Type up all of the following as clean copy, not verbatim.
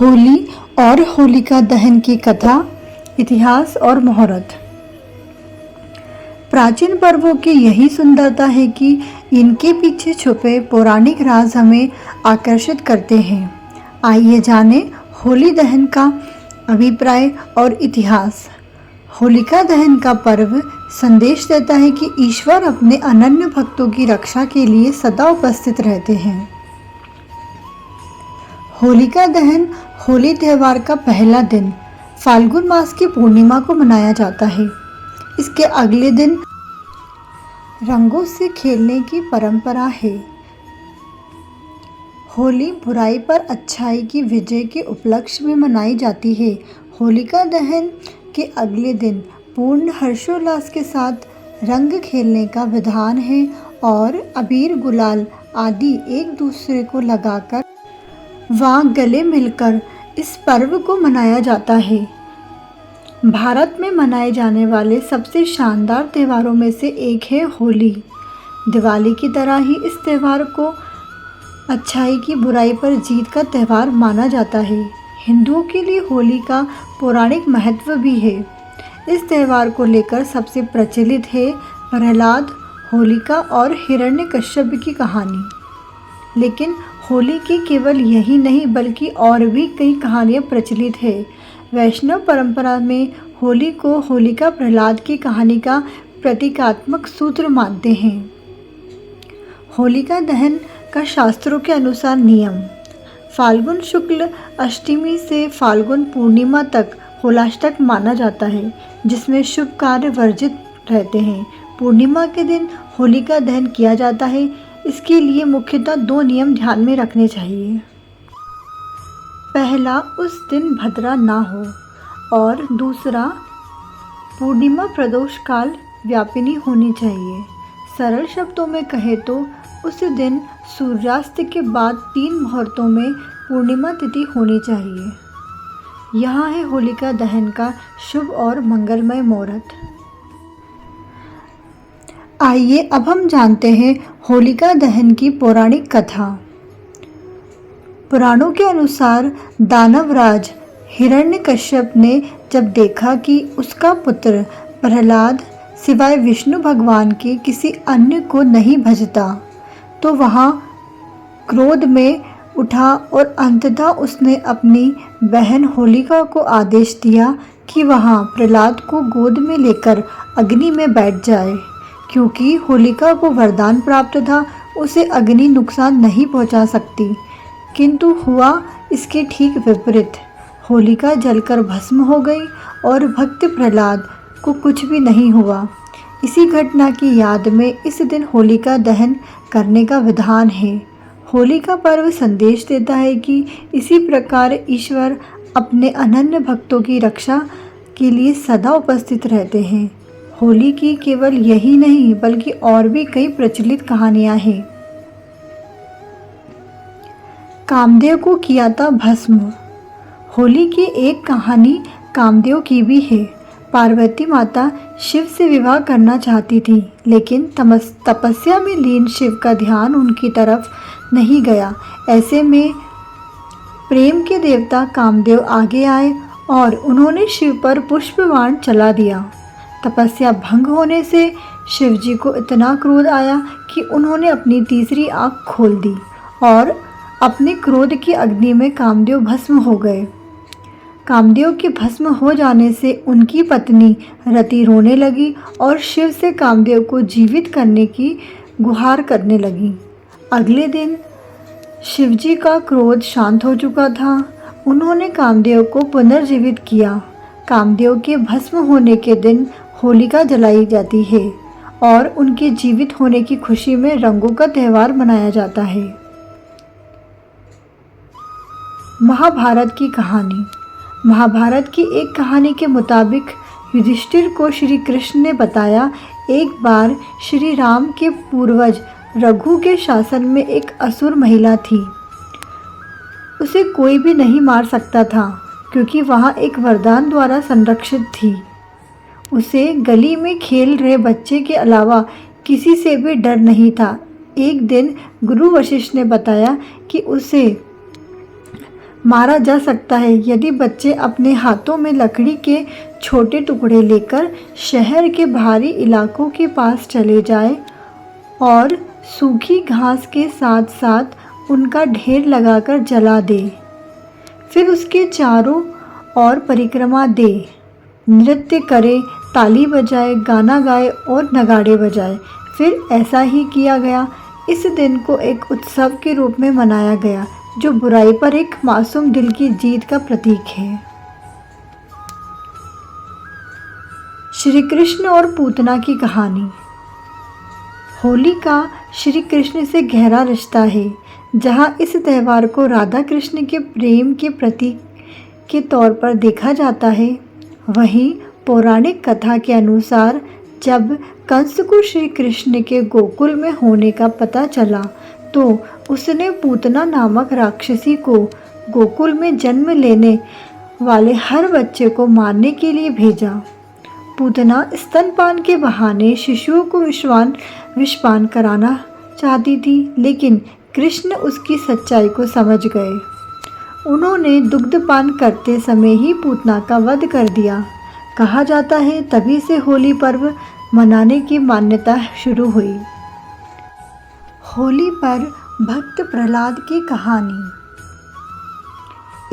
होली और होलिका दहन की कथा, इतिहास और मुहूर्त। प्राचीन पर्वों की यही सुंदरता है कि इनके पीछे छुपे पौराणिक राज हमें आकर्षित करते हैं। आइए जानें होली दहन का अभिप्राय और इतिहास। होलिका दहन का पर्व संदेश देता है कि ईश्वर अपने अनन्य भक्तों की रक्षा के लिए सदा उपस्थित रहते हैं। होलिका दहन होली त्यौहार का पहला दिन फाल्गुन मास की पूर्णिमा को मनाया जाता है। इसके अगले दिन रंगों से खेलने की परंपरा है। होली बुराई पर अच्छाई की विजय के उपलक्ष्य में मनाई जाती है। होलिका दहन के अगले दिन पूर्ण हर्षोल्लास के साथ रंग खेलने का विधान है और अबीर गुलाल आदि एक दूसरे को लगाकर व गले मिलकर इस पर्व को मनाया जाता है। भारत में मनाए जाने वाले सबसे शानदार त्योहारों में से एक है होली। दिवाली की तरह ही इस त्यौहार को अच्छाई की बुराई पर जीत का त्यौहार माना जाता है। हिंदुओं के लिए होली का पौराणिक महत्व भी है। इस त्यौहार को लेकर सबसे प्रचलित है प्रहलाद, होलिका और हिरण्यकश्यप की कहानी। लेकिन होली की केवल यही नहीं बल्कि और भी कई कहानियाँ प्रचलित है। वैष्णव परंपरा में होली को होलिका प्रहलाद की कहानी का प्रतीकात्मक सूत्र मानते हैं। होलिका दहन का शास्त्रों के अनुसार नियम। फाल्गुन शुक्ल अष्टमी से फाल्गुन पूर्णिमा तक होलाष्टक माना जाता है, जिसमें शुभ कार्य वर्जित रहते हैं। पूर्णिमा के दिन होलिका दहन किया जाता है। इसके लिए मुख्यतः दो नियम ध्यान में रखने चाहिए। पहला, उस दिन भद्रा ना हो और दूसरा, पूर्णिमा प्रदोष काल व्यापिनी होनी चाहिए। सरल शब्दों में कहे तो उस दिन सूर्यास्त के बाद 3 मुहूर्तों में पूर्णिमा तिथि होनी चाहिए। यहाँ है होलिका दहन का शुभ और मंगलमय मुहूर्त। आइए अब हम जानते हैं होलिका दहन की पौराणिक कथा। पुराणों के अनुसार दानवराज हिरण्यकश्यप ने जब देखा कि उसका पुत्र प्रहलाद सिवाय विष्णु भगवान के किसी अन्य को नहीं भजता, तो वहाँ क्रोध में उठा और अंततः उसने अपनी बहन होलिका को आदेश दिया कि वहाँ प्रहलाद को गोद में लेकर अग्नि में बैठ जाए। क्योंकि होलिका को वरदान प्राप्त था, उसे अग्नि नुकसान नहीं पहुंचा सकती। किंतु हुआ इसके ठीक विपरीत। होलिका जलकर भस्म हो गई और भक्त प्रहलाद को कुछ भी नहीं हुआ। इसी घटना की याद में इस दिन होलिका दहन करने का विधान है। होली का पर्व संदेश देता है कि इसी प्रकार ईश्वर अपने अनन्य भक्तों की रक्षा के लिए सदा उपस्थित रहते हैं। होली की केवल यही नहीं बल्कि और भी कई प्रचलित कहानियां हैं। कामदेव को किया था भस्म। होली की एक कहानी कामदेव की भी है। पार्वती माता शिव से विवाह करना चाहती थी, लेकिन तपस्या में लीन शिव का ध्यान उनकी तरफ नहीं गया। ऐसे में प्रेम के देवता कामदेव आगे आए और उन्होंने शिव पर पुष्पबाण चला दिया। तपस्या भंग होने से शिवजी को इतना क्रोध आया कि उन्होंने अपनी तीसरी आँख खोल दी और अपने क्रोध की अग्नि में कामदेव भस्म हो गए। कामदेव के भस्म हो जाने से उनकी पत्नी रति रोने लगी और शिव से कामदेव को जीवित करने की गुहार करने लगी। अगले दिन शिवजी का क्रोध शांत हो चुका था। उन्होंने कामदेव को पुनर्जीवित किया। कामदेव के भस्म होने के दिन होलिका जलाई जाती है और उनके जीवित होने की खुशी में रंगों का त्यौहार मनाया जाता है। महाभारत की कहानी। महाभारत की एक कहानी के मुताबिक युधिष्ठिर को श्री कृष्ण ने बताया, एक बार श्री राम के पूर्वज रघु के शासन में एक असुर महिला थी। उसे कोई भी नहीं मार सकता था क्योंकि वहाँ एक वरदान द्वारा संरक्षित थी। उसे गली में खेल रहे बच्चे के अलावा किसी से भी डर नहीं था। एक दिन गुरु वशिष्ठ ने बताया कि उसे मारा जा सकता है यदि बच्चे अपने हाथों में लकड़ी के छोटे टुकड़े लेकर शहर के बाहरी इलाकों के पास चले जाएं और सूखी घास के साथ साथ उनका ढेर लगाकर जला दे, फिर उसके चारों ओर परिक्रमा दे, नृत्य करे, ताली बजाए, गाना गाए और नगाड़े बजाए। फिर ऐसा ही किया गया। इस दिन को एक उत्सव के रूप में मनाया गया जो बुराई पर एक मासूम दिल की जीत का प्रतीक है। श्री कृष्ण और पूतना की कहानी। होली का श्री कृष्ण से गहरा रिश्ता है। जहाँ इस त्यौहार को राधा कृष्ण के प्रेम के प्रतीक के तौर पर देखा जाता है, वहीं पौराणिक कथा के अनुसार जब कंस को श्री कृष्ण के गोकुल में होने का पता चला तो उसने पूतना नामक राक्षसी को गोकुल में जन्म लेने वाले हर बच्चे को मारने के लिए भेजा। पूतना स्तनपान के बहाने शिशुओं को विषपान कराना चाहती थी, लेकिन कृष्ण उसकी सच्चाई को समझ गए। उन्होंने दुग्धपान करते समय ही पूतना का वध कर दिया। कहा जाता है तभी से होली पर्व मनाने की मान्यता शुरू हुई। होली पर भक्त प्रहलाद की कहानी।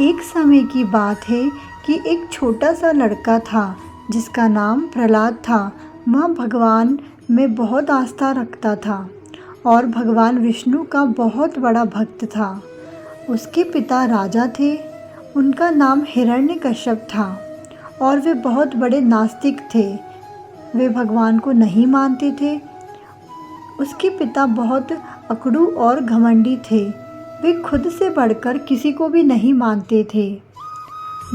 एक समय की बात है कि एक छोटा सा लड़का था जिसका नाम प्रहलाद था। वह भगवान में बहुत आस्था रखता था और भगवान विष्णु का बहुत बड़ा भक्त था। उसके पिता राजा थे। उनका नाम हिरण्यकश्यप था और वे बहुत बड़े नास्तिक थे। वे भगवान को नहीं मानते थे। उसके पिता बहुत अकड़ू और घमंडी थे। वे खुद से बढ़कर किसी को भी नहीं मानते थे।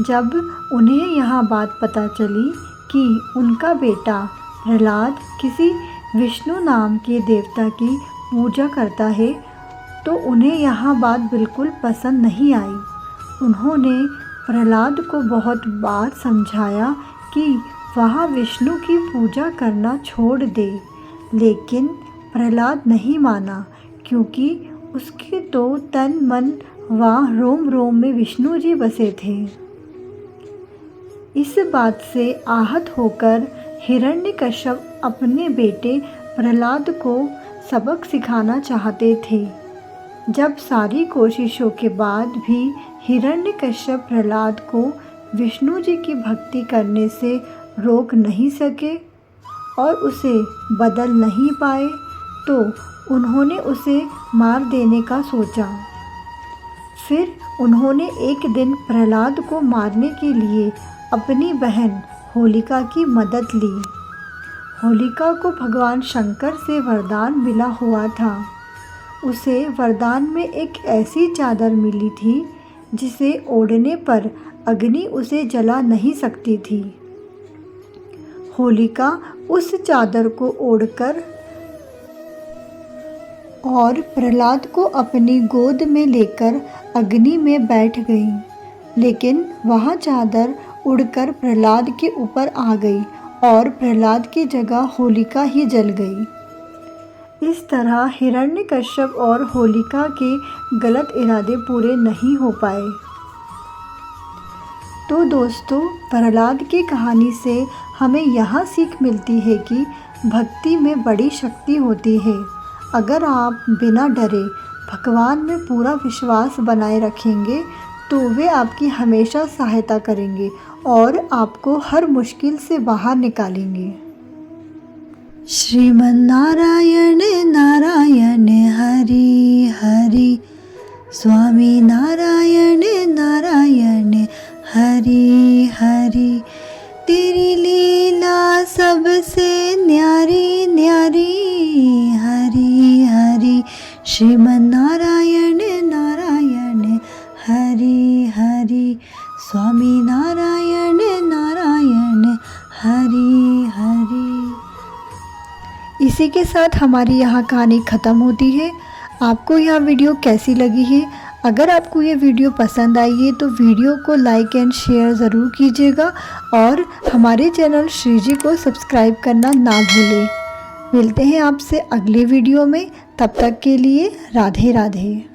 जब उन्हें यह बात पता चली कि उनका बेटा प्रहलाद किसी विष्णु नाम के देवता की पूजा करता है, तो उन्हें यह बात बिल्कुल पसंद नहीं आई। उन्होंने प्रहलाद को बहुत बार समझाया कि वह विष्णु की पूजा करना छोड़ दे, लेकिन प्रहलाद नहीं माना क्योंकि उसके तो तन मन व रोम रोम में विष्णु जी बसे थे। इस बात से आहत होकर हिरण्यकश्यप अपने बेटे प्रहलाद को सबक सिखाना चाहते थे। जब सारी कोशिशों के बाद भी हिरण्यकश्यप प्रहलाद को विष्णु जी की भक्ति करने से रोक नहीं सके और उसे बदल नहीं पाए, तो उन्होंने उसे मार देने का सोचा। फिर उन्होंने एक दिन प्रहलाद को मारने के लिए अपनी बहन होलिका की मदद ली। होलिका को भगवान शंकर से वरदान मिला हुआ था। उसे वरदान में एक ऐसी चादर मिली थी जिसे ओढ़ने पर अग्नि उसे जला नहीं सकती थी। होलिका उस चादर को ओढ़कर और प्रहलाद को अपनी गोद में लेकर अग्नि में बैठ गई, लेकिन वह चादर उड़कर प्रहलाद के ऊपर आ गई और प्रहलाद की जगह होलिका ही जल गई। इस तरह हिरण्यकश्यप और होलिका के गलत इरादे पूरे नहीं हो पाए। तो दोस्तों, प्रहलाद की कहानी से हमें यह सीख मिलती है कि भक्ति में बड़ी शक्ति होती है। अगर आप बिना डरे भगवान में पूरा विश्वास बनाए रखेंगे तो वे आपकी हमेशा सहायता करेंगे और आपको हर मुश्किल से बाहर निकालेंगे। श्रीमन्नारायण नारायण हरि हरि, स्वामी नारायण नारायण हरि हरि, तेरी लीला सबसे न्यारी न्यारी, हरि हरि, श्रीमन्नारायण नारायण हरि हरि, स्वामी नारायण नारायण हरि हरि। इसी के साथ हमारी यह कहानी ख़त्म होती है। आपको यह वीडियो कैसी लगी है? अगर आपको ये वीडियो पसंद आई है तो वीडियो को लाइक एंड शेयर ज़रूर कीजिएगा और हमारे चैनल श्रीजी को सब्सक्राइब करना ना भूलें। मिलते हैं आपसे अगले वीडियो में, तब तक के लिए राधे राधे।